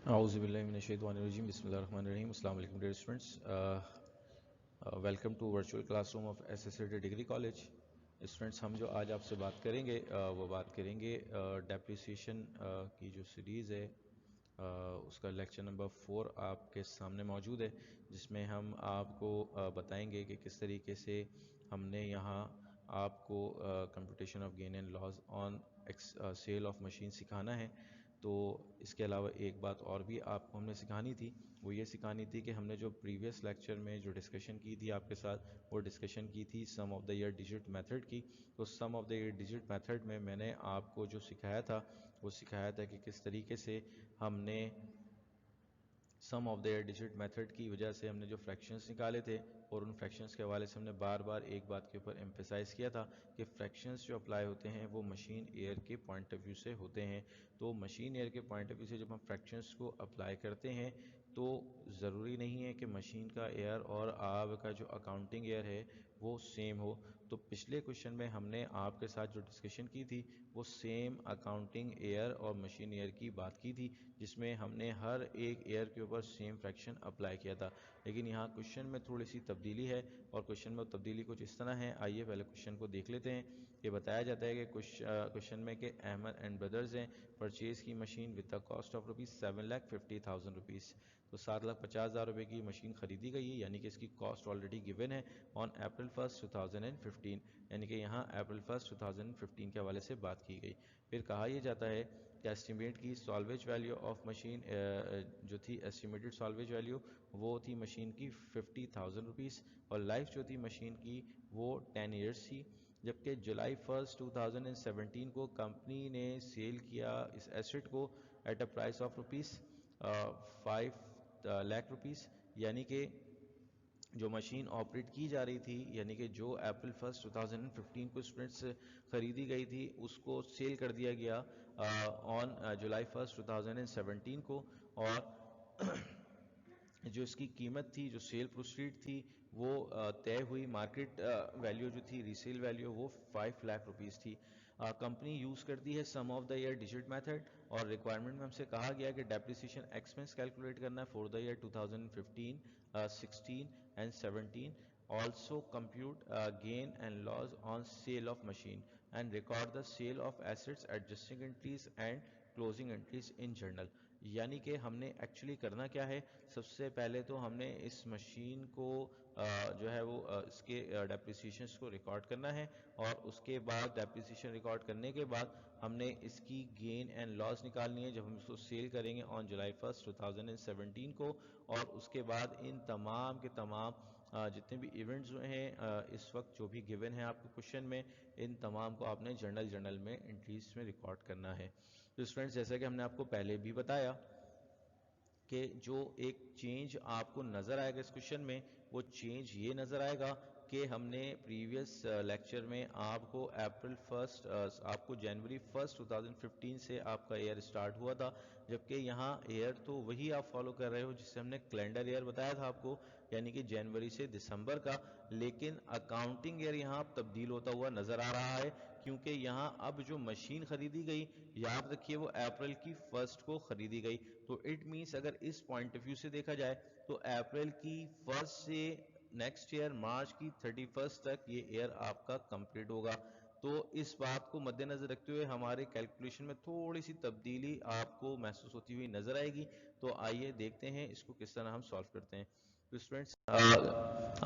Auzubillahiminash-shaytanir-rajim. Bismillahir-rahmanir-rahim. Assalamu alaikum dear students. Welcome to virtual classroom of SSAT Degree College. Students हम जो आज आपसे बात करेंगे वो बात करेंगे डेप्रिसिएशन की जो सीरीज़ है उसका लेक्चर नंबर 4 आपके सामने मौजूद है, जिसमें हम आपको बताएंगे कि किस तरीके से हमने यहाँ आपको computation of gain and loss on sale of machine सिखाना है। तो इसके अलावा एक बात और भी आपको हमने सिखानी थी, वो ये सिखानी थी कि हमने जो प्रीवियस लेक्चर में जो डिस्कशन की थी आपके साथ, वो डिस्कशन की थी sum of the year digit method की। तो sum of the year digit method में मैंने आपको जो सिखाया था वो सिखाया था कि किस तरीके से हमने sum of the year digit method की वजह से हमने जो फ्रैक्शंस निकाले थे, और उन फ्रैक्शंस के हवाले से हमने बार बार एक बात के ऊपर एम्फेसाइज किया था कि फ्रैक्शंस जो अप्लाई होते हैं वो मशीन एयर के पॉइंट ऑफ व्यू से होते हैं। तो मशीन एयर के पॉइंट ऑफ व्यू से जब हम फ्रैक्शंस को अप्लाई करते हैं तो ज़रूरी नहीं है कि मशीन का एयर और आपका जो अकाउंटिंग एयर है वो सेम हो। तो पिछले क्वेश्चन में हमने आपके साथ जो डिस्कशन की थी वो सेम अकाउंटिंग एयर और मशीन एयर की बात की थी, जिसमें हमने हर एक एयर के ऊपर सेम फ्रैक्शन अप्लाई किया था। लेकिन यहाँ क्वेश्चन में थोड़ी सी तब्दीली है, और क्वेश्चन में तब्दीली कुछ इस तरह है। आइए पहले क्वेश्चन को देख लेते हैं। ये बताया जाता है कि क्वेश्चन में कि अहमद एंड ब्रदर्स हैं परचेज़ की machine with the cost of ₹7,50,000। तो 7,50,000 रुपये की मशीन खरीदी गई है, यानी कि इसकी कॉस्ट ऑलरेडी गिवन है ऑन April 1, 2015, यानी कि यहाँ April 1, 2015 के हवाले से बात की गई। फिर कहा यह जाता है कि एस्टिमेट की सॉल्वेज वैल्यू ऑफ मशीन जो थी, एस्टिमेटेड सॉल्वेज वैल्यू वो थी मशीन की ₹50,000, और लाइफ जो थी मशीन की वो 10 ईयर्स थी। जबकि जुलाई 1, 2017 को कंपनी ने सेल किया इस एसेट को एट अ प्राइस ऑफ ₹5,00,000, यानी कि जो मशीन ऑपरेट की जा रही थी, यानी कि जो April 1, 2015 को स्टूडेंट्स खरीदी गई थी उसको सेल कर दिया गया ऑन जुलाई 1, 2017 को। और जो इसकी कीमत थी, जो सेल प्रोसीड थी, वो तय हुई। मार्केट वैल्यू जो थी, रीसेल वैल्यू, वो ₹5,00,000 थी। कंपनी यूज़ करती है sum of the year digit method, और रिक्वायरमेंट में हमसे कहा गया कि डेप्रिसिएशन एक्सपेंस कैलकुलेट करना है for the year 2015, 16 and 17। Also compute gain and loss on sale of machine and record the sale of assets adjusting entries and closing entries in journal. यानी कि हमने एक्चुअली करना क्या है, सबसे पहले तो हमने इस मशीन को जो है वो इसके डेप्रिसिएशंस को रिकॉर्ड करना है, और उसके बाद डेप्रिसिएशन रिकॉर्ड करने के बाद हमने इसकी गेन एंड लॉस निकालनी है जब हम इसको सेल करेंगे ऑन जुलाई 1, 2017 को। और उसके बाद इन तमाम के तमाम जितने भी इवेंट्स हुए हैं इस वक्त जो भी गिवन है आपके क्वेश्चन में, इन तमाम को आपने जर्नल में एंट्रीज में रिकॉर्ड करना है। तो स्टूडेंट्स, जैसा कि हमने आपको पहले भी बताया कि जो एक चेंज आपको नज़र आएगा इस क्वेश्चन में, वो चेंज ये नज़र आएगा कि हमने प्रीवियस लेक्चर में आपको आपको जनवरी 1, 2015 से आपका ईयर स्टार्ट हुआ था, जबकि यहाँ ईयर तो वही आप फॉलो कर रहे हो जिससे हमने कैलेंडर ईयर बताया था आपको, यानी कि जनवरी से दिसंबर का। लेकिन अकाउंटिंग ईयर यहाँ तब्दील होता हुआ नज़र आ रहा है, क्योंकि यहाँ अब जो मशीन खरीदी गई, याद रखिए वो अप्रैल की 1 को खरीदी गई। तो इट मीन्स अगर इस पॉइंट ऑफ व्यू से देखा जाए तो अप्रैल की 1 से नेक्स्ट ईयर मार्च की 31 तक ये ईयर आपका कंप्लीट होगा। तो इस बात को मद्देनजर रखते हुए हमारे कैलकुलेशन में थोड़ी सी तब्दीली आपको महसूस होती हुई नजर आएगी। तो आइए देखते हैं इसको किस तरह हम सॉल्व करते हैं। तो स्टूडेंट्स,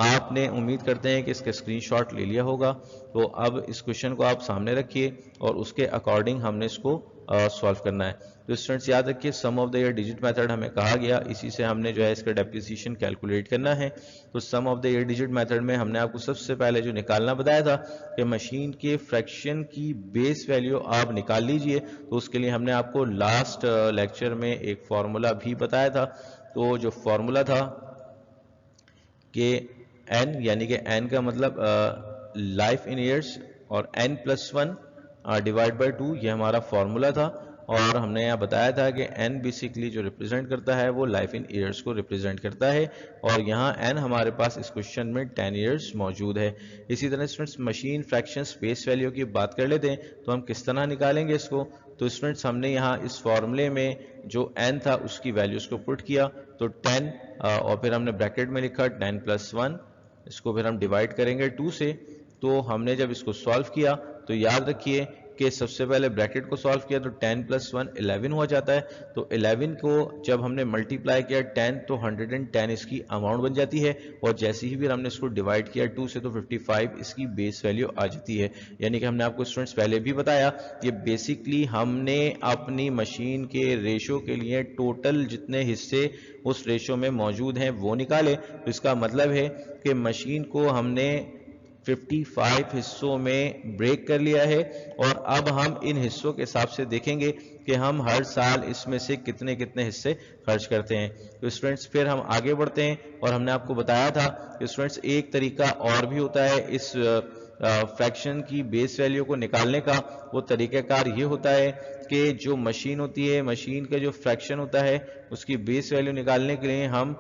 आपने उम्मीद करते हैं कि इसका स्क्रीनशॉट ले लिया होगा। तो अब इस क्वेश्चन को आप सामने रखिए और उसके अकॉर्डिंग हमने इसको सॉल्व करना है। तो स्टूडेंट्स याद रखिए, sum of the year digit method हमें कहा गया, इसी से हमने जो है इसका डेप्रिसिएशन कैलकुलेट करना है। तो sum of the year digit method में हमने आपको सबसे पहले जो निकालना बताया था कि मशीन के फ्रैक्शन की बेस वैल्यू आप निकाल लीजिए। तो उसके लिए हमने आपको लास्ट लेक्चर में एक फार्मूला भी बताया था। तो जो फार्मूला था कि n, यानी कि n का मतलब लाइफ इन ईयर्स, और n+1 डिवाइड बाई 2, ये हमारा फॉर्मूला था। और हमने यहाँ बताया था कि n बेसिकली जो रिप्रेजेंट करता है वो लाइफ इन ईयर्स को रिप्रेजेंट करता है, और यहाँ n हमारे पास इस क्वेश्चन में 10 ईयर्स मौजूद है। इसी तरह students, machine fraction space value की बात कर लेते हैं, तो हम किस तरह निकालेंगे इसको। तो स्टूडेंट्स, हमने यहाँ इस फॉर्मूले में जो n था उसकी वैल्यूज को पुट किया, तो 10 और फिर हमने ब्रैकेट में लिखा 10 + 1, इसको फिर हम डिवाइड करेंगे 2 से। तो हमने जब इसको सॉल्व किया तो याद रखिए कि सबसे पहले ब्रैकेट को सॉल्व किया तो 10 + 1 11 हो जाता है। तो 11 को जब हमने मल्टीप्लाई किया 10 तो 110 इसकी अमाउंट बन जाती है, और जैसे ही फिर हमने इसको डिवाइड किया 2 से तो 55 इसकी बेस वैल्यू आ जाती है। यानी कि हमने आपको स्टूडेंट्स पहले भी बताया कि बेसिकली हमने अपनी मशीन के रेशो के लिए टोटल जितने हिस्से उस रेशो में मौजूद हैं वो निकाले। तो इसका मतलब है कि मशीन को हमने 55 हिस्सों में ब्रेक कर लिया है, और अब हम इन हिस्सों के हिसाब से देखेंगे कि हम हर साल इसमें से कितने कितने हिस्से खर्च करते हैं। तो स्टूडेंट्स फिर हम आगे बढ़ते हैं, और हमने आपको बताया था कि स्टूडेंट्स एक तरीका और भी होता है इस फ्रैक्शन की बेस वैल्यू को निकालने का। वो तरीक़ाकार ये होता है कि जो मशीन होती है, मशीन का जो फ्रैक्शन होता है उसकी बेस वैल्यू निकालने के लिए हम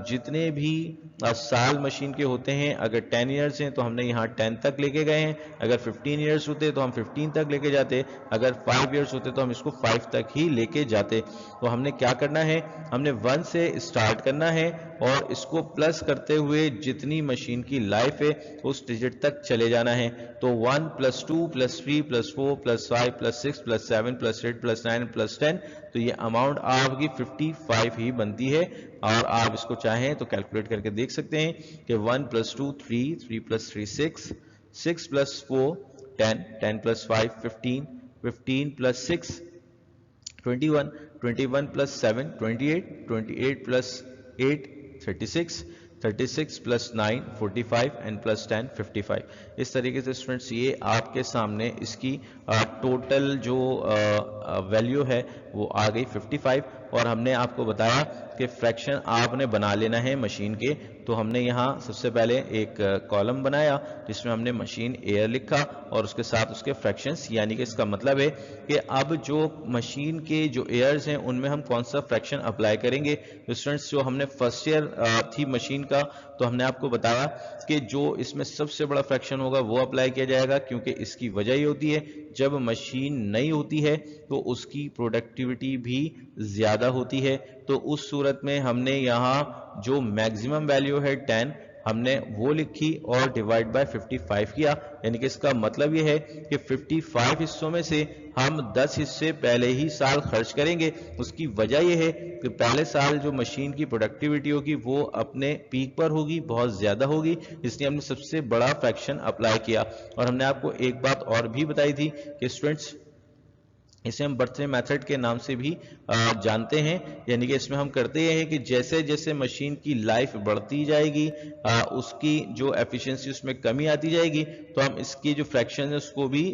जितने भी साल मशीन के होते हैं, अगर 10 ईयर्स हैं तो हमने यहाँ 10 तक लेके गए हैं, अगर 15 ईयर्स होते तो हम 15 तक लेके जाते, अगर 5 ईयर्स होते तो हम इसको 5 तक ही लेके जाते। तो हमने क्या करना है, हमने 1 से स्टार्ट करना है और इसको प्लस करते हुए जितनी मशीन की लाइफ है उस डिजिट तक चले जाना है। तो 1 + 2 + 3 + 4 + 5 + 6 + 7 + 8 + 9 + 10, तो ये अमाउंट आपकी 55 ही बनती है। और आप इसको चाहें तो कैलकुलेट करके देख सकते हैं कि 1 + 2 3, 3 + 3 6, 6 + 4 10, 10 + 5 15, 15 + 6 21, 21 + 7 28, 28 + 8 36, 36 + 9 45 and + 10 55। इस तरीके से स्टूडेंट्स ये आपके सामने इसकी टोटल जो वैल्यू है वो आ गई 55। और हमने आपको बताया कि फ्रैक्शन आपने बना लेना है मशीन के। तो हमने यहाँ सबसे पहले एक कॉलम बनाया जिसमें हमने मशीन एयर लिखा और उसके साथ उसके फ्रैक्शंस, यानी कि इसका मतलब है कि अब जो मशीन के जो एयर्स हैं उनमें हम कौन सा फ्रैक्शन अप्लाई करेंगे। तो स्टूडेंट्स जो हमने फर्स्ट ईयर थी मशीन का, तो हमने आपको बताया कि जो इसमें सबसे बड़ा फ्रैक्शन होगा वो अप्लाई किया जाएगा, क्योंकि इसकी वजह ये होती है जब मशीन नई होती है तो उसकी प्रोडक्टिविटी भी ज़्यादा होती है। तो उस सूरत में हमने यहाँ जो मैक्सिमम वैल्यू है 10 हमने वो लिखी और डिवाइड बाय 55 किया। यानी कि इसका मतलब ये है कि 55 हिस्सों में से हम 10 हिस्से पहले ही साल खर्च करेंगे। उसकी वजह यह है कि पहले साल जो मशीन की प्रोडक्टिविटी होगी वो अपने पीक पर होगी, बहुत ज़्यादा होगी, इसलिए हमने सबसे बड़ा फ्रैक्शन अप्लाई किया। और हमने आपको एक बात और भी बताई थी कि स्टूडेंट्स इसे हम बर्थडे मेथड के नाम से भी जानते हैं। यानी कि इसमें हम करते हैं कि जैसे जैसे मशीन की लाइफ बढ़ती जाएगी उसकी जो एफिशिएंसी उसमें कमी आती जाएगी, तो हम इसकी जो फ्रैक्शन है उसको भी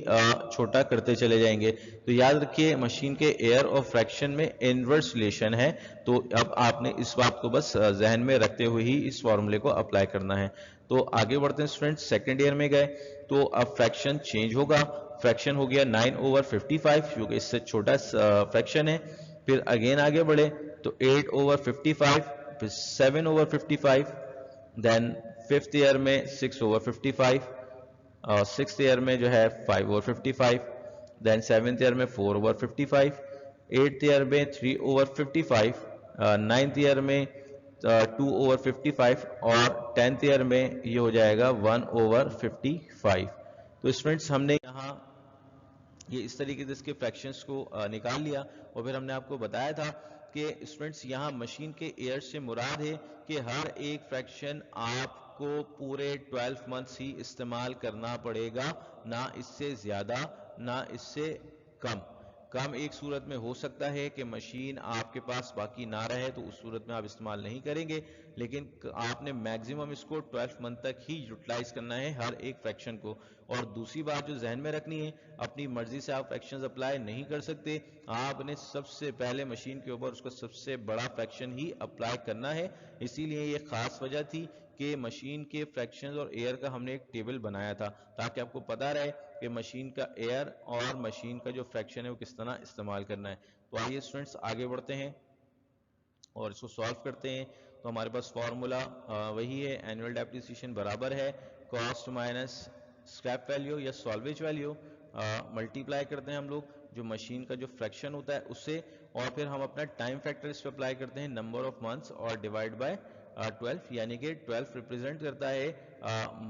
छोटा करते चले जाएंगे। तो याद रखिए मशीन के एयर और फ्रैक्शन में इनवर्स रिलेशन है। तो अब आपने इस बात को बस जहन में रखते हुए ही इस फॉर्मूले को अप्लाई करना है। तो आगे बढ़ते हैं स्टूडेंट्स, सेकेंड ईयर में गए तो अब फ्रैक्शन चेंज होगा। फ्रैक्शन हो गया 9/55, जो कि इससे छोटा फ्रैक्शन है। फिर अगेन आगे बढ़े तो 8/55, फिर 7/55, देन फिफ्थ ईयर में 6/55, सिक्स्थ ईयर में जो है 5/55, देन सेवेंथ ईयर में 4/55, एट्थ ईयर में 3/55, नाइन्थ ईयर में 2/55 और टेंथ ईयर में ये हो जाएगा 1/55। तो स्टूडेंट्स हमने यहाँ ये इस तरीके से इसके फ्रैक्शंस को निकाल लिया। और फिर हमने आपको बताया था कि स्टूडेंट्स यहाँ मशीन के एयर से मुराद है कि हर एक फ्रैक्शन आपको पूरे 12 मंथ्स ही इस्तेमाल करना पड़ेगा, ना इससे ज़्यादा ना इससे कम। कम एक सूरत में हो सकता है कि मशीन आपके पास बाकी ना रहे, तो उस सूरत में आप इस्तेमाल नहीं करेंगे, लेकिन आपने मैक्सिमम इसको 12 मंथ तक ही यूटिलाइज करना है हर एक फ्रैक्शन को। और दूसरी बात जो जहन में रखनी है, अपनी मर्जी से आप फ्रैक्शंस अप्लाई नहीं कर सकते, आपने सबसे पहले मशीन के ऊपर उसका सबसे बड़ा फ्रैक्शन ही अप्लाई करना है। इसीलिए ये खास वजह थी कि मशीन के फ्रैक्शंस और एयर का हमने एक टेबल बनाया था, ताकि आपको पता रहे कि मशीन का एयर और मशीन का जो फ्रैक्शन है वो किस तरह इस्तेमाल करना है। तो आइए स्टूडेंट्स आगे बढ़ते हैं और इसको सॉल्व करते हैं। तो हमारे पास फॉर्मूला वही है, एनुअल डेप्रिसिएशन बराबर है कॉस्ट माइनस स्क्रैप वैल्यू या सॉल्वेज वैल्यू, मल्टीप्लाई करते हैं हम लोग जो मशीन का जो फ्रैक्शन होता है उससे, और फिर हम अपना टाइम फैक्टर इस पर अप्लाई करते हैं नंबर ऑफ मंथ्स और डिवाइड बाय 12, यानी कि 12 रिप्रेजेंट करता है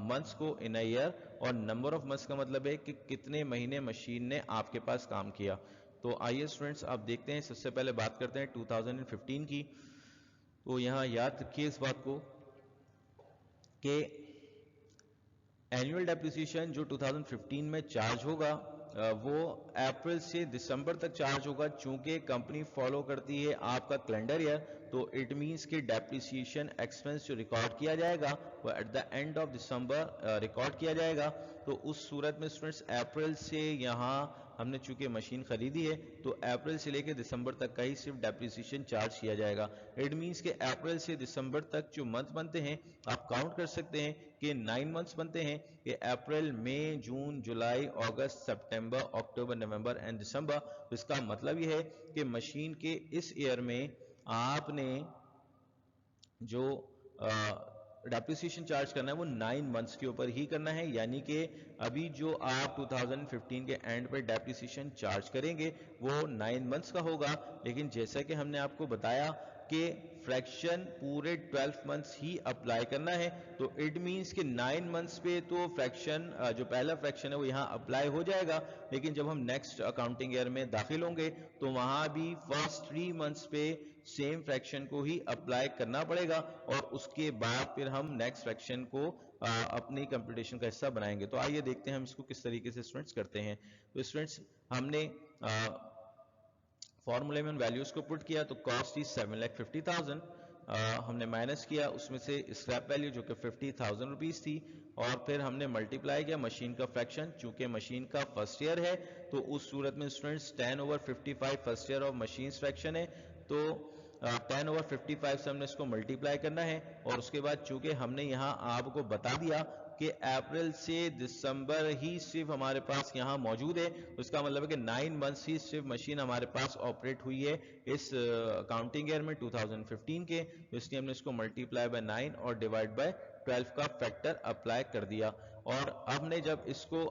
मंथ्स को इन अ ईयर, और नंबर ऑफ मंथ्स का मतलब है कि कितने महीने मशीन ने आपके पास काम किया। तो आइए स्टूडेंट्स आप देखते हैं, सबसे पहले बात करते हैं 2015 की। तो यहाँ याद रखिए इस बात को कि एनुअल डेप्रिसिएशन जो 2015 में चार्ज होगा वो अप्रैल से दिसंबर तक चार्ज होगा। चूंकि कंपनी फॉलो करती है आपका कैलेंडर ईयर, तो इट मींस कि डेप्रिसिएशन एक्सपेंस जो रिकॉर्ड किया जाएगा वो at the end of December record किया जाएगा। तो उस सूरत में स्टूडेंट्स अप्रैल से यहाँ हमने चूंकि मशीन खरीदी है तो अप्रैल से लेकर दिसंबर तक का ही सिर्फ डेप्रिसिएशन चार्ज किया जाएगा। इट मींस कि अप्रैल से दिसंबर तक जो मंथ बनते हैं आप काउंट कर सकते हैं कि 9 मंथ्स बनते हैं, कि अप्रैल, मई, जून, जुलाई, अगस्त, सितंबर, अक्टूबर, नवंबर एंड दिसंबर। तो इसका मतलब यह है कि मशीन के इस ईयर में आपने जो डेप्रिसिएशन चार्ज करना है वो 9 मंथ्स के ऊपर ही करना है, यानी कि अभी जो आप 2015 के एंड पे डेप्रिसिएशन चार्ज करेंगे वो 9 मंथ्स का होगा। लेकिन जैसा कि हमने आपको बताया कि फ्रैक्शन पूरे 12 मंथ्स ही अप्लाई करना है, तो इट मींस कि 9 मंथ्स पे तो फ्रैक्शन जो पहला फ्रैक्शन है वो यहाँ अप्लाई हो जाएगा, लेकिन जब हम नेक्स्ट अकाउंटिंग ईयर में दाखिल होंगे तो वहां भी फर्स्ट 3 मंथ्स पे सेम फ्रैक्शन को ही अप्लाई करना पड़ेगा, और उसके बाद फिर हम नेक्स्ट फ्रैक्शन को अपनी कंप्यूटेशन का हिस्सा बनाएंगे। तो आइए देखते हैं हम इसको किस तरीके से स्टूडेंट्स करते हैं। तो स्टूडेंट्स हमने फॉर्मूले में वैल्यूज को पुट किया, तो कॉस्ट इज 7,50,000, हमने माइनस किया उसमें से स्क्रैप वैल्यू जो कि 50,000 रुपीज थी, और फिर हमने मल्टीप्लाई किया मशीन का फ्रैक्शन। चूंकि मशीन का फर्स्ट ईयर है तो उस सूरत में students 10/55 first year of machine fraction है, तो 10/55 से हमने इसको मल्टीप्लाई करना है। और उसके बाद चूंकि हमने यहाँ आपको बता दिया कि अप्रैल से दिसंबर ही सिर्फ हमारे पास यहाँ मौजूद है, तो इसका मतलब है कि 9 मंथ्स ही सिर्फ मशीन हमारे पास ऑपरेट हुई है इस अकाउंटिंग ईयर में 2015 के, तो इसलिए हमने इसको मल्टीप्लाई बाय 9 और डिवाइड बाय 12 का फैक्टर अप्लाई कर दिया। और हमने जब इसको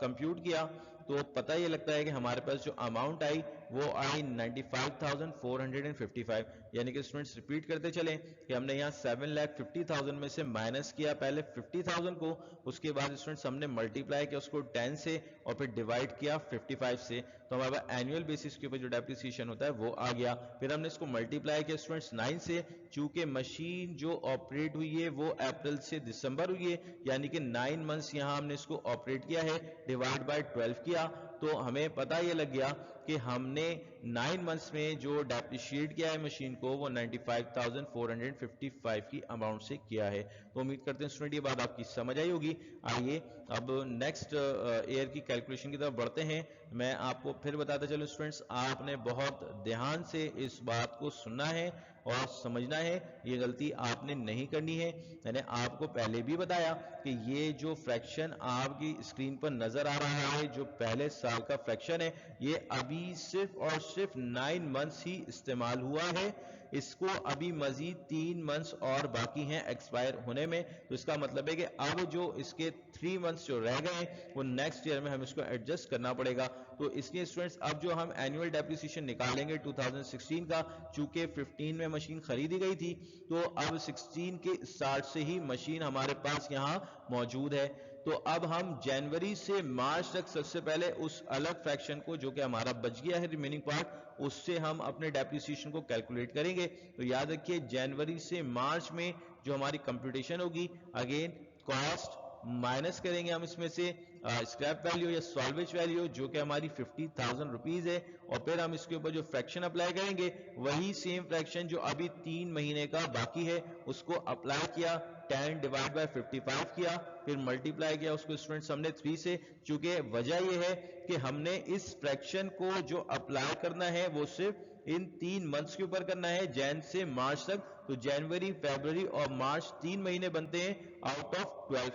कंप्यूट किया तो पता ये लगता है कि हमारे पास जो अमाउंट आई वो आई 95,455, यानी कि स्टूडेंट्स रिपीट करते चलें कि हमने यहाँ 7,50,000 में से माइनस किया पहले 50,000 को, उसके बाद स्टूडेंट्स हमने मल्टीप्लाई किया उसको 10 से और फिर डिवाइड किया 55 से, तो हमारे पास एनुअल बेसिस के ऊपर जो डेप्रिसिएशन होता है वो आ गया। फिर हमने इसको मल्टीप्लाई किया स्टूडेंट्स 9 से, चूंकि मशीन जो ऑपरेट हुई है वो अप्रैल से दिसंबर हुई है, यानी कि 9 मंथ्स यहाँ हमने इसको ऑपरेट किया है, डिवाइड बाय 12 किया, तो हमें पता ये लग गया कि हमने 9 मंथ्स में जो डेप्रिशिएट किया है मशीन को वो 95,455 की अमाउंट से किया है। तो उम्मीद करते हैं स्टूडेंट ये बात आपकी समझ आई होगी। आइए अब नेक्स्ट ईयर की कैलकुलेशन की तरफ बढ़ते हैं। मैं आपको फिर बताता चलूं स्टूडेंट्स, आपने बहुत ध्यान से इस बात को सुनना है और समझना है, ये गलती आपने नहीं करनी है। मैंने आपको पहले भी बताया कि ये जो फ्रैक्शन आपकी स्क्रीन पर नजर आ रहा है जो पहले साल का फ्रैक्शन है, ये अभी सिर्फ और सिर्फ 9 मंथ्स ही इस्तेमाल हुआ है, इसको अभी मजीद 3 मंथ्स और बाकी हैं एक्सपायर होने में। तो इसका मतलब है कि अब जो इसके 3 मंथ्स जो रह गए वो नेक्स्ट ईयर में हम इसको एडजस्ट करना पड़ेगा। तो इसलिए स्टूडेंट्स अब जो हम एनुअल डेप्रिसिएशन निकालेंगे 2016 का, चूंकि 15 में मशीन खरीदी गई थी तो अब 16 के स्टार्ट से ही मशीन हमारे पास यहाँ मौजूद है। तो अब हम जनवरी से मार्च तक सबसे पहले उस अलग फ्रैक्शन को जो कि हमारा बच गया है रिमेनिंग पार्ट, उससे हम अपने डेप्रिसिएशन को कैलकुलेट करेंगे। तो याद रखिए जनवरी से मार्च में जो हमारी कंप्यूटेशन होगी, अगेन कॉस्ट माइनस करेंगे हम इसमें से स्क्रैप वैल्यू या सॉल्वेज वैल्यू जो कि हमारी 50,000 रुपीज है, और फिर हम इसके ऊपर जो फ्रैक्शन अप्लाई करेंगे वही सेम फ्रैक्शन जो अभी 3 महीने का बाकी है उसको अप्लाई किया, 10 डिवाइड बाय 55 किया, फिर मल्टीप्लाई किया उसको स्टूडेंट्स हमने 3 से। चूंकि वजह यह है कि हमने इस फ्रैक्शन को जो अप्लाई करना है वो सिर्फ इन 3 मंथ्स के ऊपर करना है, जैन से मार्च तक। तो जनवरी, फरवरी और मार्च 3 महीने बनते हैं आउट ऑफ 12,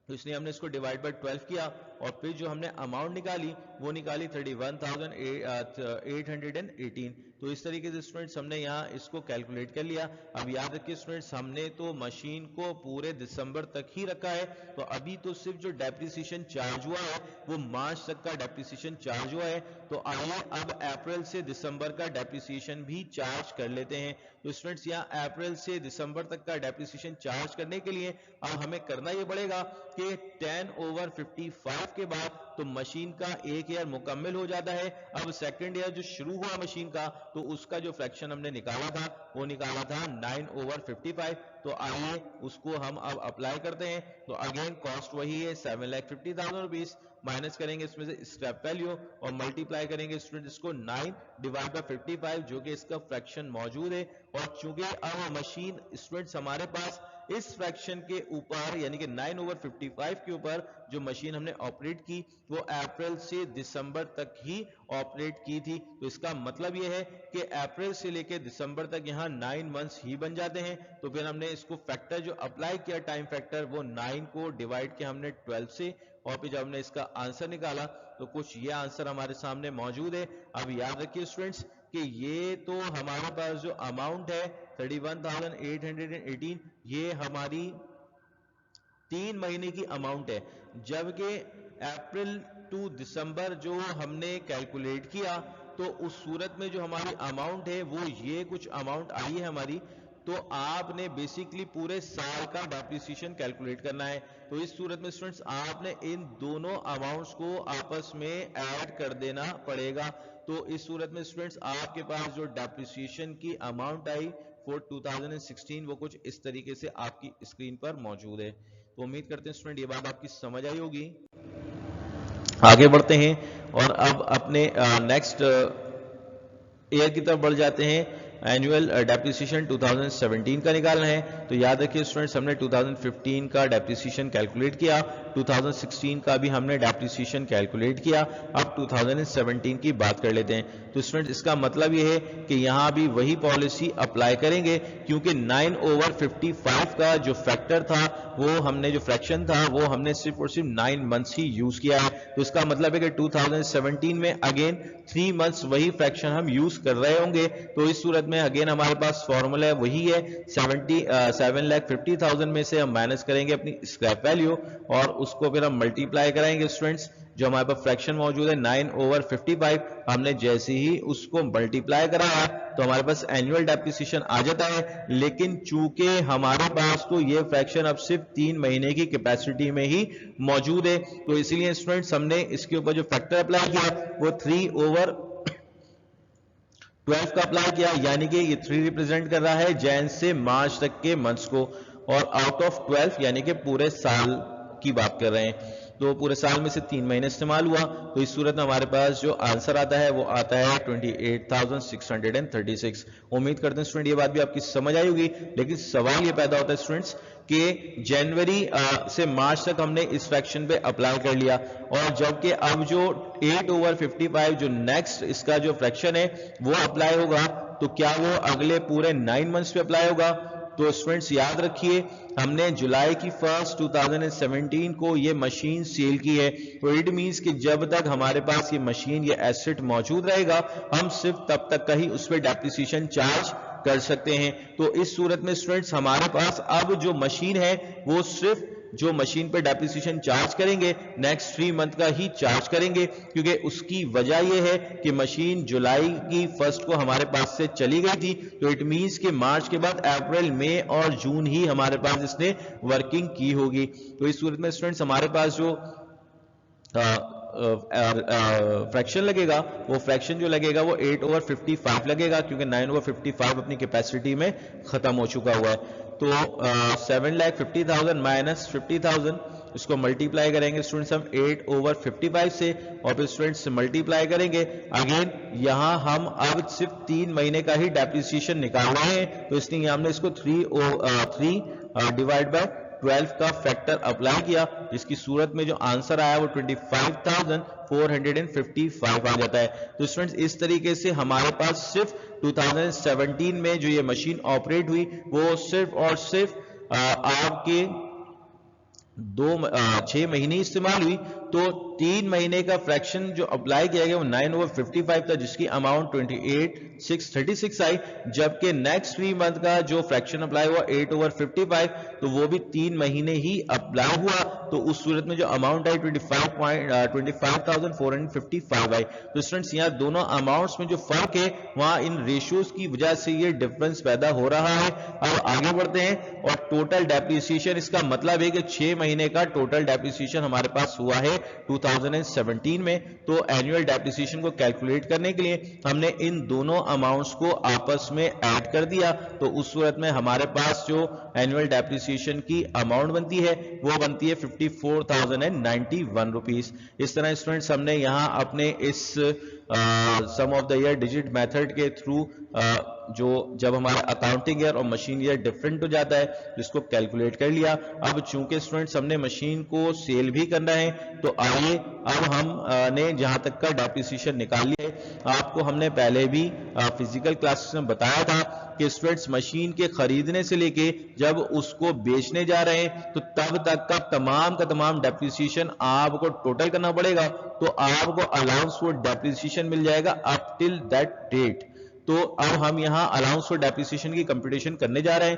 तो इसलिए हमने इसको डिवाइड बाय 12 किया, और फिर जो हमने अमाउंट निकाली वो निकाली 31,818। तो इस तरीके से स्टूडेंट्स हमने यहाँ इसको कैलकुलेट कर लिया। अब याद रखिए स्टूडेंट्स, हमने तो मशीन को पूरे दिसंबर तक ही रखा है, तो अभी तो सिर्फ जो डेप्रिसिएशन चार्ज हुआ है वो मार्च तक का डेप्रिसिएशन चार्ज हुआ है। तो आइए अब अप्रैल से दिसंबर का डेप्रिसिएशन भी चार्ज कर लेते हैं। तो स्टूडेंट्स यहाँ अप्रैल से दिसंबर तक का डेप्रिसिएशन चार्ज करने के लिए अब हमें करना ये पड़ेगा कि 10/55 के बाद तो मशीन का एक ईयर मुकम्मल हो जाता है। अब सेकंड ईयर जो शुरू हुआ मशीन का, तो उसका जो फ्रैक्शन हमने निकाला था वो निकाला था 9/55। तो आइए उसको हम अब अप्लाई करते हैं। तो अगेन कॉस्ट वही है 7,50,000 रुपीज, माइनस करेंगे इसमें से स्क्रैप वैल्यू और मल्टीप्लाई करेंगे स्टूडेंट इसको 9/55 जो कि इसका फ्रैक्शन मौजूद है। और चूंकि अब मशीन स्टूडेंट्स हमारे पास इस फ्रैक्शन के ऊपर यानी कि 9/55 के ऊपर जो मशीन हमने ऑपरेट की वो अप्रैल से दिसंबर तक ही ऑपरेट की थी। तो इसका मतलब यह है कि अप्रैल से लेकर दिसंबर तक यहाँ 9 मंथ्स ही बन जाते हैं। तो फिर हमने इसको फैक्टर जो अप्लाई किया टाइम फैक्टर, वो 9 को डिवाइड किया हमने 12 से, और फिर जब हमने इसका आंसर निकाला तो कुछ ये आंसर हमारे सामने मौजूद है। अब याद रखिए स्टूडेंट्स कि ये तो हमारे पास जो अमाउंट है 31,818 ये हमारी 3 महीने की अमाउंट है, जबकि अप्रैल टू दिसंबर जो हमने कैलकुलेट किया तो उस सूरत में जो हमारी अमाउंट है वो ये कुछ अमाउंट आई है हमारी। तो आपने बेसिकली पूरे साल का डेप्रिसिएशन कैलकुलेट करना है। तो इस सूरत में स्टूडेंट्स आपने इन दोनों अमाउंट्स को आपस में ऐड कर देना पड़ेगा। तो इस सूरत में स्टूडेंट्स आपके पास जो डेप्रिसिएशन की अमाउंट आई फॉर 2016 वो कुछ इस तरीके से आपकी स्क्रीन पर मौजूद है। तो उम्मीद करते हैं स्टूडेंट ये बात आपकी समझ आई होगी। आगे बढ़ते हैं और अब अपने नेक्स्ट ईयर की तरफ बढ़ जाते हैं। एनुअल डेप्रिसिएशन 2017 का निकालना है। तो याद रखिए स्टूडेंट्स, हमने 2015 का डेप्रिसिएशन कैलकुलेट किया, 2016 का भी हमने डेप्रिसिएशन कैलकुलेट किया। अब 2017 की बात कर लेते हैं। तो स्टूडेंट्स इसका मतलब ये है कि यहाँ भी वही पॉलिसी अप्लाई करेंगे, क्योंकि 9/55 का जो फैक्टर था वो हमने जो फ्रैक्शन था वो हमने सिर्फ और सिर्फ 9 मंथ्स ही यूज किया है। तो इसका मतलब है कि 2017 में अगेन 3 मंथ्स वही फ्रैक्शन हम यूज कर रहे होंगे। तो इस सूरत में अगेन हमारे पास फॉर्मूला वही है 7,50,000 में से हम माइनस करेंगे अपनी स्क्रैप वैल्यू और उसको फिर हम मल्टीप्लाई कराएंगे स्टूडेंट्स। जो हमारे पास फ्रैक्शन मौजूद है 9/55, हमने जैसे ही उसको मल्टीप्लाई कराया तो हमारे पास एनुअल डेप्रिसिएशन आ जाता है। लेकिन चूंकि हमारे पास तो ये फ्रैक्शन अब सिर्फ 3 महीने की कैपेसिटी में ही मौजूद है, तो इसीलिए स्टूडेंट्स हमने इसके ऊपर जो फैक्टर अप्लाई किया वो 3/12 का अप्लाई किया, यानी कि ये 3 रिप्रेजेंट कर रहा है जैन से मार्च तक के मंथ्स को, और आउट ऑफ 12 यानी कि पूरे साल की बात कर रहे हैं। तो पूरे साल में से 3 महीने इस्तेमाल हुआ। तो इस सूरत में हमारे पास जो आंसर आता है वो आता है 28,636। उम्मीद करते हैं स्टूडेंट ये बात भी आपकी समझ आई होगी। लेकिन सवाल ये पैदा होता है स्टूडेंट्स कि जनवरी से मार्च तक हमने इस फ्रैक्शन पे अप्लाई कर लिया, और जबकि अब जो 8/55 जो नेक्स्ट इसका जो फ्रैक्शन है वो अप्लाई होगा, तो क्या वो अगले पूरे 9 मंथ्स पे अप्लाई होगा? तो स्टूडेंट्स याद रखिए हमने जुलाई की 1 2017 को ये मशीन सेल की है। तो इट मींस कि जब तक हमारे पास ये मशीन ये एसेट मौजूद रहेगा हम सिर्फ तब तक का ही उस पर डेप्रिसिएशन चार्ज कर सकते हैं। तो इस सूरत में स्टूडेंट्स हमारे पास अब जो मशीन है वो सिर्फ जो मशीन पे डेप्रिसिएशन चार्ज करेंगे नेक्स्ट 3 मंथ का ही चार्ज करेंगे, क्योंकि उसकी वजह यह है कि मशीन जुलाई की 1 को हमारे पास से चली गई थी। तो इट मींस कि मार्च के बाद अप्रैल, मई और जून ही हमारे पास इसने वर्किंग की होगी। तो इस सूरत में स्टूडेंट्स हमारे पास जो फ्रैक्शन लगेगा वो फ्रैक्शन जो लगेगा वो 8/55 लगेगा, क्योंकि 9/55 अपनी कैपेसिटी में खत्म हो चुका हुआ है। तो 7,50,000 माइनस 50,000 इसको मल्टीप्लाई करेंगे स्टूडेंट्स हम 8/55 से, और फिर स्टूडेंट्स मल्टीप्लाई करेंगे अगेन। यहां हम अब सिर्फ 3 महीने का ही डेप्रिसिएशन निकाल रहे हैं, तो इसलिए हमने इसको 3 डिवाइड बाय 12 का फैक्टर अप्लाई किया, जिसकी सूरत में जो आंसर आया वो 25,455 आ जाता है। तो स्टूडेंट्स इस तरीके से हमारे पास सिर्फ 2017 में जो ये मशीन ऑपरेट हुई वो सिर्फ और सिर्फ आपके 6 महीने इस्तेमाल हुई। तो 3 महीने का फ्रैक्शन जो अप्लाई किया गया वो 9/55 था, जिसकी अमाउंट 28,636 आई, जबकि नेक्स्ट 3 मंथ का जो फ्रैक्शन अप्लाई हुआ 8/55, तो वो भी 3 महीने ही अप्लाई हुआ, तो उस सूरत में जो अमाउंट आई 25,455 आई। तो स्टूडेंट्स यहाँ दोनों अमाउंट्स में जो फर्क है वहां इन रेशियोज की वजह से ये डिफरेंस पैदा हो रहा है। अब आगे बढ़ते हैं, और टोटल डेप्रिसिएशन, इसका मतलब है कि 6 महीने का टोटल डेप्रिसिएशन हमारे पास हुआ है 2017 में। तो एनुअल डेप्रिसिएशन को कैलकुलेट करने के लिए हमने इन दोनों अमाउंट्स को आपस में ऐड कर दिया, तो उस सूरत में हमारे पास जो एनुअल डेप्रिसिएशन की अमाउंट बनती है वो बनती है 54,091 रुपीस। इस तरह स्टूडेंट्स हमने यहां अपने इस sum of the year digit method के थ्रू जो जब हमारा अकाउंटिंग ईयर और मशीन ईयर डिफरेंट हो जाता है जिसको कैलकुलेट कर लिया। अब चूंकि स्टूडेंट्स हमने मशीन को सेल भी करना है, तो आइए अब हम ने जहां तक का डेप्रिसिएशन निकाल लिया है। आपको हमने पहले भी फिजिकल क्लासेस में बताया था कि स्टूडेंट्स मशीन के खरीदने से लेके जब उसको बेचने जा रहे हैं तो तब तक का तमाम डेप्रिसिएशन आपको टोटल करना पड़ेगा, तो आपको अलाउंस फॉर डेप्रिसिएशन मिल जाएगा अप टिल दैट डेट। तो अब हम यहां अलाउंस फॉर डेप्रिसिएशन की कंप्यूटेशन करने जा रहे हैं।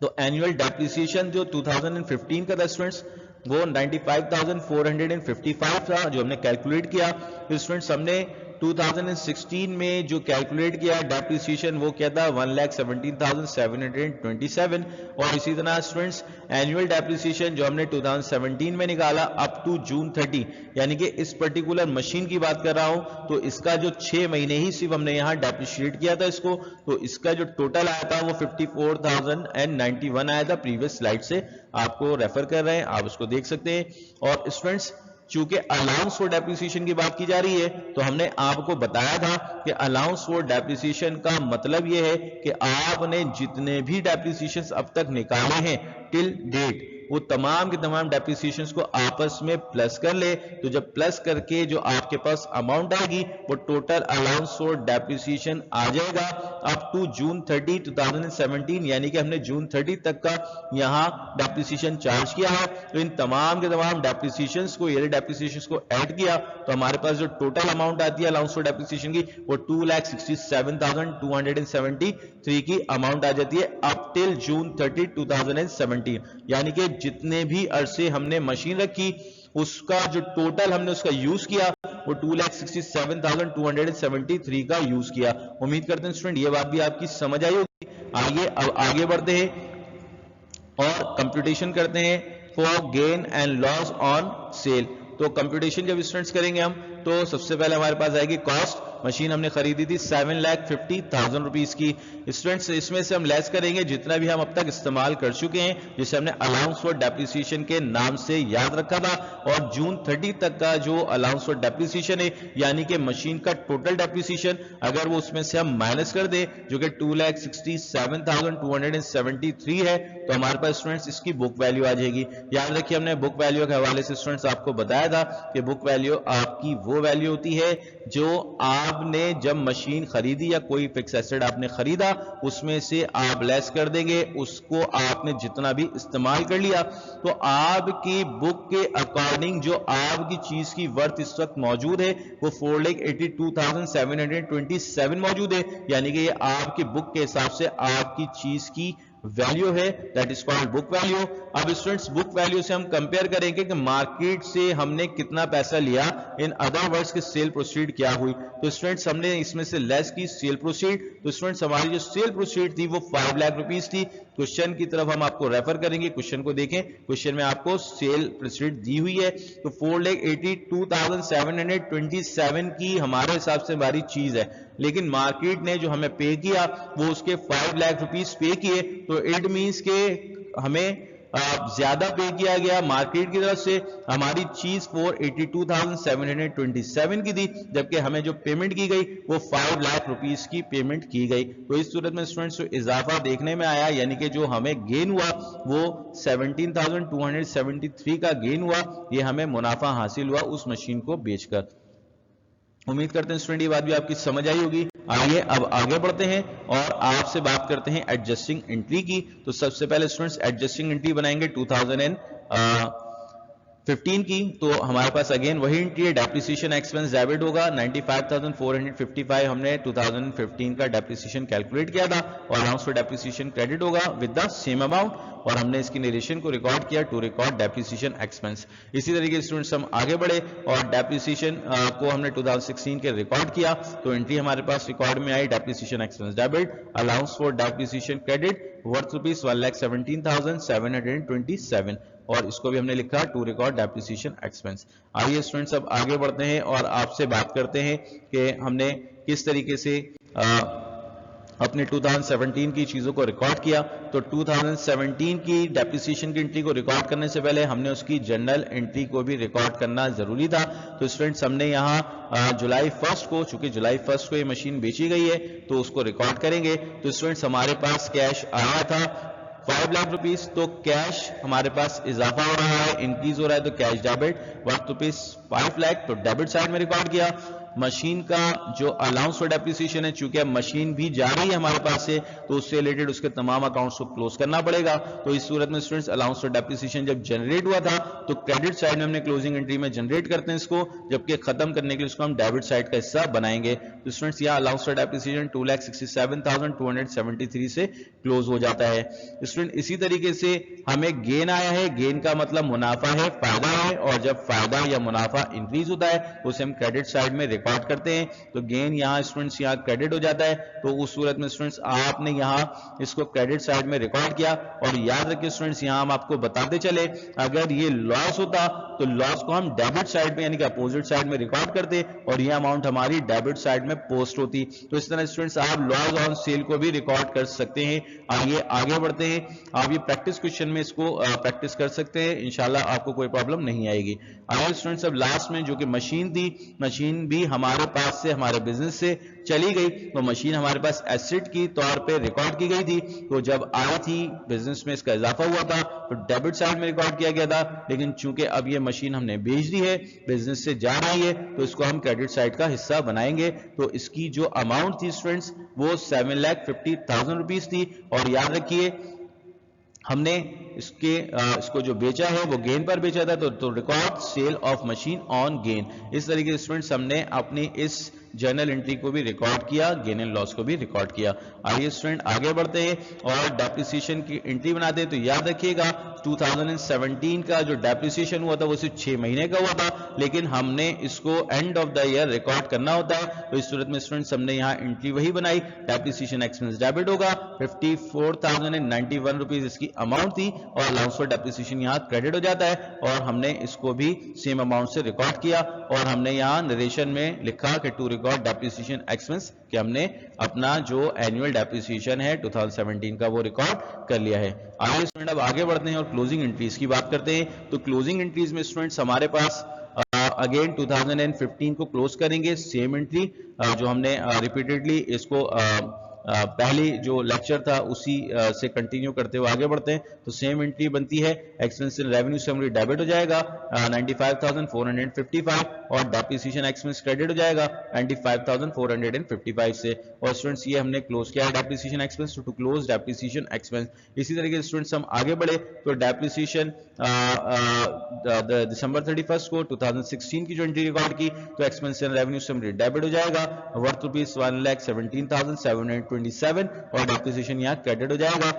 तो एनुअल डेप्रिसिएशन जो 2015 का था स्टूडेंट्स वो 95,455 था जो हमने कैलकुलेट किया। तो स्टूडेंट्स हमने 2016 में जो कैलकुलेट किया डेप्रिसिएशन वो क्या था 1,17,727, और इसी तरह स्टूडेंट्स एनुअल डेप्रिसिएशन जो हमने 2017 में निकाला अप टू जून 30, यानी कि इस पर्टिकुलर मशीन की बात कर रहा हूं, तो इसका जो 6 महीने ही सिर्फ हमने यहां डेप्रिशिएट किया था इसको, तो इसका जो टोटल आया था वो 54,091 आया था। प्रीवियस स्लाइड से आपको रेफर कर रहे हैं, आप उसको देख सकते हैं। और स्टूडेंट्स चूंकि अलाउंस फॉर डेप्रिसिएशन की बात की जा रही है, तो हमने आपको बताया था कि अलाउंस फॉर डेप्रिसिएशन का मतलब यह है कि आपने जितने भी डेप्रिसिएशन अब तक निकाले हैं टिल डेट, वो तमाम के तमाम डेप्रिसिएशंस को आपस में प्लस कर ले। तो जब प्लस करके जो आपके पास अमाउंट आएगी वो टोटल अलाउंस फॉर डेप्रिसिएशन आ जाएगा अप टू जून 30, 2017, यानी कि हमने जून 30 तक का यहां डेप्रिसिएशन चार्ज किया है। तो इन तमाम के तमाम डेप्रिसिएशंस को, ईयरली डेप्रिसिएशंस को ऐड किया तो हमारे पास जो टोटल अमाउंट आती है अलाउंस फॉर डेप्रिसिएशन की वो 2,67,273 की अमाउंट आ जाती है अप टिल जून 30, 2017, यानी कि जितने भी अरसे हमने मशीन रखी उसका जो टोटल हमने उसका यूज किया वो 2,67,273 का यूज किया। उम्मीद करते हैं स्टूडेंट ये बात भी आपकी समझ आई होगी। आइए अब आगे बढ़ते हैं और कंप्यूटेशन करते हैं for gain and loss on cell. तो कंप्यूटेशन जब स्टूडेंट्स करेंगे हम, तो सबसे पहले हमारे पास आएगी कॉस्ट। मशीन हमने खरीदी थी 7,50,000 रुपीस की। स्टूडेंट्स इसमें से हम लेस करेंगे जितना भी हम अब तक इस्तेमाल कर चुके हैं, जिसे हमने अलाउंस फॉर डेप्रिसिएशन के नाम से याद रखा था, और जून 30 तक का जो अलाउंस फॉर डेप्रिसिएशन है यानी कि मशीन का टोटल डेप्रिसिएशन अगर वो उसमें से हम माइनस कर दे जो कि 2,67,273 है, तो हमारे पास स्टूडेंट्स इसकी बुक वैल्यू आ जाएगी। याद रखिए हमने बुक वैल्यू के हवाले से स्टूडेंट्स आपको बताया था कि बुक वैल्यू आपकी वो वैल्यू होती है जो आपने जब मशीन खरीदी या कोई फिक्स एसेट आपने खरीदा उसमें से आप लेस कर देंगे, उसको आपने जितना भी इस्तेमाल कर लिया, तो आपकी बुक के अकॉर्डिंग जो आपकी चीज की वर्थ इस वक्त मौजूद है वो 4,82,727 मौजूद है, यानी कि ये आपकी बुक के हिसाब से आपकी चीज की वैल्यू है, that is called book value. अब स्टूडेंट्स बुक वैल्यू से हम कंपेयर करेंगे कि मार्केट से हमने कितना पैसा लिया, इन अदर वर्ड्स की सेल प्रोसीड क्या हुई। तो स्टूडेंट्स हमने इसमें से लेस की सेल प्रोसीड, तो स्टूडेंट्स हमारी जो सेल प्रोसीड थी वो 5 लाख रुपीस थी। क्वेश्चन की तरफ हम आपको रेफर करेंगे, क्वेश्चन को देखें। क्वेश्चन में आपको सेल प्रोसीड दी हुई है, तो 4,82,727 की हमारे हिसाब से हमारी चीज है, लेकिन मार्केट ने जो हमें पे किया वो उसके 5 लाख रुपीस पे किए, तो इट मींस के हमें ज्यादा पे किया गया मार्केट की तरफ से। हमारी चीज 4,82,727 की थी, जबकि हमें जो पेमेंट की गई वो 5 लाख रुपीस की पेमेंट की गई। तो इस सूरत में स्टूडेंट्स इजाफा देखने में आया, यानी कि जो हमें गेन हुआ वो 17,273 का गेन हुआ, ये हमें मुनाफा हासिल हुआ उस मशीन को बेचकर। उम्मीद करते हैं स्टूडेंट ये बात भी आपकी समझ आई होगी। आइए अब आगे बढ़ते हैं और आपसे बात करते हैं एडजस्टिंग एंट्री की। तो सबसे पहले स्टूडेंट्स एडजस्टिंग एंट्री बनाएंगे 15 की, तो हमारे पास अगेन वही एंट्री है, डेप्रिसिएशन एक्सपेंस डेबिट होगा 95,455 हमने 2015 का डेप्रिसिएशन कैलकुलेट किया था, और अलाउंस फॉर डेप्रिसिएशन क्रेडिट होगा विद द सेम अमाउंट, और हमने इसकी नरेशन को रिकॉर्ड किया टू रिकॉर्ड डेप्रिसिएशन एक्सपेंस। इसी तरीके स्टूडेंट्स हम आगे बढ़े और डेप्रिसिएशन को हमने 2016 के रिकॉर्ड किया, तो एंट्री हमारे पास रिकॉर्ड में आई depreciation expense debit, allowance for depreciation credit worth rupees 1,17,727, और इसको भी हमने लिखा टू रिकॉर्ड डेप्रिसिएशन एक्सपेंस। आइए स्टूडेंट्स अब आगे बढ़ते हैं और आपसे बात करते हैं कि हमने किस तरीके से अपने 2017 की चीजों को रिकॉर्ड किया। तो 2017 की डेप्रिसिएशन की एंट्री को रिकॉर्ड करने से पहले हमने उसकी जनरल एंट्री को भी रिकॉर्ड करना जरूरी था। तो स्टूडेंट्स हमने यहाँ जुलाई 1 को, चूंकि जुलाई 1 को ये मशीन बेची गई है तो उसको रिकॉर्ड करेंगे। तो स्टूडेंट्स हमारे पास कैश आया था 5 लाख रुपीस, तो कैश हमारे पास इजाफा हो रहा है, इंक्रीज हो रहा है, तो cash debit worth rupees 5 lakh, तो डेबिट साइड में रिकॉर्ड किया। मशीन का जो अलाउंस फॉर डेप्रिसिएशन है, चूंकि अब मशीन भी जा रही है हमारे पास से, तो उससे रिलेटेड उसके तमाम अकाउंट्स को क्लोज करना पड़ेगा। तो इस सूरत में स्टूडेंट्स अलाउंस फॉर डेप्रिसिएशन जब जनरेट हुआ था तो क्रेडिट साइड में हमने क्लोजिंग एंट्री में जनरेट करते हैं इसको, जबकि खत्म करने के लिए इसको हम डेबिट साइड का हिस्सा बनाएंगे। तो स्टूडेंट्स यहाँ अलाउंस फॉर डेप्रिसिएशन 2,67,273 से क्लोज हो जाता है। स्टूडेंट इसी तरीके से हमें गेन आया है, गेन का मतलब मुनाफा है, फायदा है, और जब फायदा या मुनाफा इंक्रीज होता है तो उसे हम क्रेडिट साइड में रिकॉर्ड करते हैं। तो गेन यहाँ स्टूडेंट्स यहाँ क्रेडिट हो जाता है, तो उस सूरत में स्टूडेंट्स आपने यहाँ इसको क्रेडिट साइड में रिकॉर्ड किया। और याद रखिए स्टूडेंट्स यहाँ हम आपको बताते चले, अगर ये लॉस होता तो लॉस को हम डेबिट साइड में यानी कि अपोजिट साइड में रिकॉर्ड करते और ये अमाउंट हमारी डेबिट साइड में पोस्ट होती। तो इस तरह स्टूडेंट्स आप लॉस ऑन सेल को भी रिकॉर्ड कर सकते हैं। आइए आगे बढ़ते हैं, आप ये प्रैक्टिस क्वेश्चन में इसको प्रैक्टिस कर सकते हैं, इंशाल्लाह आपको कोई प्रॉब्लम नहीं आएगी। आइए स्टूडेंट्स अब लास्ट में जो कि मशीन थी, मशीन भी हमारे पास से हमारे बिजनेस से चली गई, तो मशीन हमारे पास एसेट की तौर पे रिकॉर्ड की गई थी। तो जब आई थी बिजनेस में इसका इजाफा हुआ था तो डेबिट साइड में रिकॉर्ड किया गया था, लेकिन चूंकि अब ये मशीन हमने बेच दी है, बिजनेस से जा रही है, तो इसको हम क्रेडिट साइड का हिस्सा बनाएंगे। तो इसकी जो अमाउंट थी स्टूडेंट्स वो 7,50,000 रुपीज थी। और याद रखिए हमने इसको जो बेचा है वो गेन पर बेचा था, तो record sale of machine on gain. इस तरीके से स्टूडेंट्स हमने अपनी इस जर्नल एंट्री को भी रिकॉर्ड किया, गेन एंड लॉस को भी रिकॉर्ड किया। आइए स्टूडेंट आगे बढ़ते हैं और डेप्रिसिएशन की एंट्री बनाते हैं। तो याद रखिएगा 2017 का जो डेप्रिसिएशन हुआ था वो सिर्फ 6 महीने का हुआ था, लेकिन हमने इसको end of the year record करना होता है। तो इस सूरत में स्टूडेंट्स हमने यहाँ एंट्री वही बनाई, डेप्रिसिएशन एक्सपेंस डेबिट होगा 54,091 रुपीज इसकी अमाउंट थी, और अलाउंस फॉर डेप्रिसिएशन यहाँ क्रेडिट हो जाता है, और हमने इसको भी सेम अमाउंट से रिकॉर्ड किया। और हमने यहाँ नरेशन में लिखा कि टू रिकॉर्ड डेप्रिसिएशन एक्सपेंस, कि हमने अपना जो एनुअल डेप्रिसिएशन है 2017 का वो रिकॉर्ड कर लिया है। आगे स्टूडेंट अब आगे बढ़ते हैं और क्लोजिंग एंट्रीज की बात करते हैं। तो क्लोजिंग एंट्रीज में स्टूडेंट्स हमारे पास अगेन 2015 को क्लोज करेंगे, सेम एंट्री जो हमने रिपीटेडली इसको पहली जो लेक्चर था उसी से कंटिन्यू करते हुए आगे बढ़ते हैं। तो सेम एंट्री बनती है, expense in revenue summary debit हो जाएगा 95,455, और डेप्रिसिएशन एक्सपेंस क्रेडिट हो जाएगा 95,455 से। और स्टूडेंट्स ये हमने क्लोज किया है depreciation expense, to close depreciation expense. इसी तरीके से स्टूडेंट्स हम आगे बढ़े तो डेप्रिसिएशन दिसंबर 31 को 2016 की जो एंट्री रिकॉर्ड की, तो expense in revenue summary debit हो जाएगा वर्थ रुपीज 1,17,727, और डेप्रिसिएशन यहाँ क्रेडिट हो जाएगा।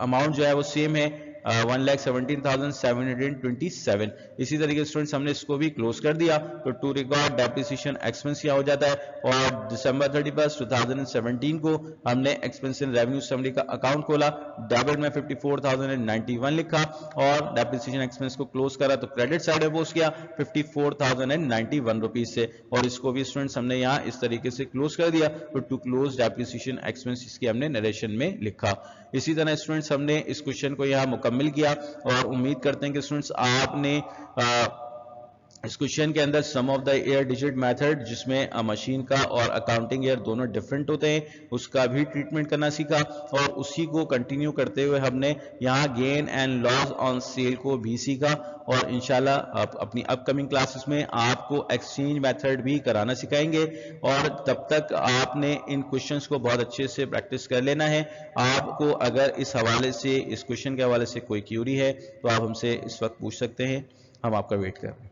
अमाउंट जो है वो सेम है 1,17,727। इसी तरीके से स्टूडेंट्स हमने इसको भी क्लोज कर दिया, तो टू रिकॉर्ड डेप्रिसिएशन एक्सपेंस क्या हो जाता है। और दिसंबर 31, 2017 को हमने एक्सपेंस इन रेवेन्यू समरी का अकाउंट खोला, डेबिट में 54,091 लिखा, और डेप्रिसिएशन एक्सपेंस को क्लोज करा तो क्रेडिट साइड में पोस्ट किया 54,091 रुपीज से, और इसको भी स्टूडेंट्स हमने यहाँ इस तरीके से क्लोज कर दिया। तो टू क्लोज डेप्रिसिएशन एक्सपेंस इसकी हमने नरेशन में लिखा। इसी तरह स्टूडेंट्स हमने इस क्वेश्चन को यहाँ मुकम्मल किया, और उम्मीद करते हैं कि स्टूडेंट्स आपने इस क्वेश्चन के अंदर sum of the year digit method, जिसमें मशीन का और अकाउंटिंग ईयर दोनों डिफरेंट होते हैं, उसका भी ट्रीटमेंट करना सीखा। और उसी को कंटिन्यू करते हुए हमने यहाँ gain and loss on cell को भी सीखा। और इंशाल्लाह अपनी अपकमिंग क्लासेस में आपको एक्सचेंज मेथड भी कराना सिखाएंगे। और तब तक आपने इन क्वेश्चंस को बहुत अच्छे से प्रैक्टिस कर लेना है। आपको अगर इस हवाले से, इस क्वेश्चन के हवाले से कोई क्यूरी है तो आप हमसे इस वक्त पूछ सकते हैं, हम आपका वेट कर रहे हैं।